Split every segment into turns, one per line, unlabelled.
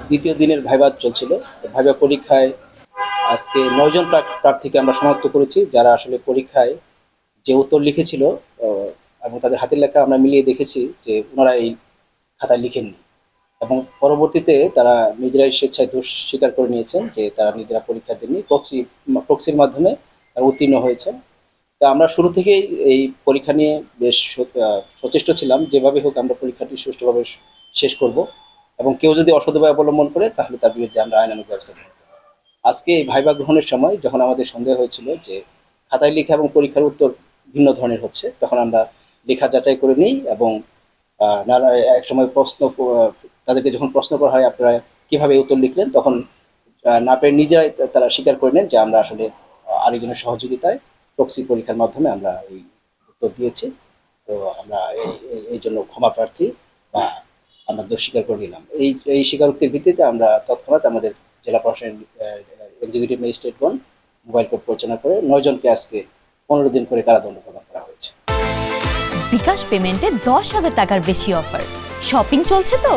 দ্বিতীয় দিনের ভাইভা চলছিল। ভাইভা পরীক্ষায় আজকে ৯ জন প্রার্থীকে আমরা শনাক্ত করেছি, যারা আসলে পরীক্ষায় যে উত্তর লিখেছিল এবং তাদের হাতের লেখা আমরা মিলিয়ে দেখেছি যে ওনারা এই খাতায় লিখেননি, এবং পরবর্তীতে তারা নিজেরাই স্বেচ্ছায় দোষ স্বীকার করে নিয়েছেন যে তারা নিজেরা পরীক্ষা দেননি, প্রক্সির মাধ্যমে তারা উত্তীর্ণ হয়েছেন। তা আমরা শুরু থেকেই এই পরীক্ষা নিয়ে বেশ সচেষ্ট ছিলাম, যেভাবে হোক আমরা পরীক্ষাটি সুষ্ঠুভাবে শেষ করব, এবং কেউ যদি অসৎ উপায় অবলম্বন করে তাহলে তার বিরুদ্ধে আমরা আইনানুগ ব্যবস্থা গ্রহণ করব। আজকে এই ভাইভা গ্রহণের সময় যখন আমাদের সন্দেহ হয়েছিল যে খাতায় লেখা এবং পরীক্ষার উত্তর ভিন্ন ধরনের হচ্ছে, তখন আমরা লেখা যাচাই করে নিই, এবং নানা এক সময় তাদেরকে যখন প্রশ্ন করা হয় আপনারা কিভাবে উত্তর লিখলেন, তখন না পেরে নিজেরাই তারা স্বীকার করে নেন যে আমরা আসলে আরেকজনের সহযোগিতায় প্রক্সি পরীক্ষার মাধ্যমে আমরা এই উত্তর দিয়েছি। তো আমরা এই জন্য ক্ষমা প্রার্থী, বা আমরা দোষ স্বীকার করে নিলাম। এই স্বীকারোক্তির ভিত্তিতে আমরা তৎক্ষণাৎ আমাদের জেলা প্রশাসনের এক্সিকিউটিভ ম্যাজিস্ট্রেটগণ মোবাইল কোর্ট পরিচালনা করে ৯ জনকে আজকে ১৫ দিন করে কারাদণ্ড প্রদান করা হয়েছে।
বিকাশ পেমেন্টে ১০,০০০ টাকার বেশি অফার, শপিং চলছে তো।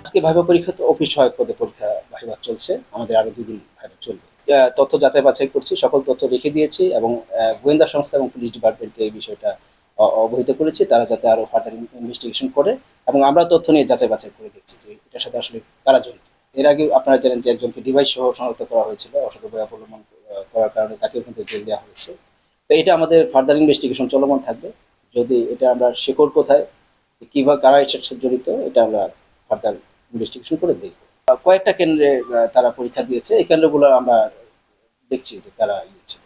আজকে ভাইভা পরীক্ষা তো অফিস সহায়ক পদে পরীক্ষা ভাইভা চলছে, আমাদের আরো 2 দিন ভাইভা চলবে। তথ্য যাচাই বাছাই করছি, সকল তথ্য রেখে দিয়েছি, এবং গোয়েন্দা সংস্থা এবং পুলিশ ডিপার্টমেন্টকে এই বিষয়টা অবহিত করেছি, তারা যাতে আরো ফার্দার ইনভেস্টিগেশন করে, এবং আমরা তথ্য নিয়ে যাচাই বাছাই করে দেখছি যে এটার সাথে আসলে কারা জড়িত। এর আগে আপনারা জানেন যে একজনকে ডিভাইস সহ শনাক্ত করা হয়েছিল, অসৎ উপায় অবলম্বন করার কারণে তাকেও কিন্তু জেল দেওয়া হয়েছে। তো এটা আমাদের ফার্দার ইনভেস্টিগেশন চলমান থাকবে। যদি এটা আমরা শেকড় কোথায়, যে কীভাবে কারা এটার সাথে জড়িত, এটা আমরা ফার্দার ইনভেস্টিগেশন করে দেখব। কয়েকটা কেন্দ্রে তারা পরীক্ষা দিয়েছে, এই কেন্দ্রগুলো আমরা দেখছি যে কারা ইয়েছে।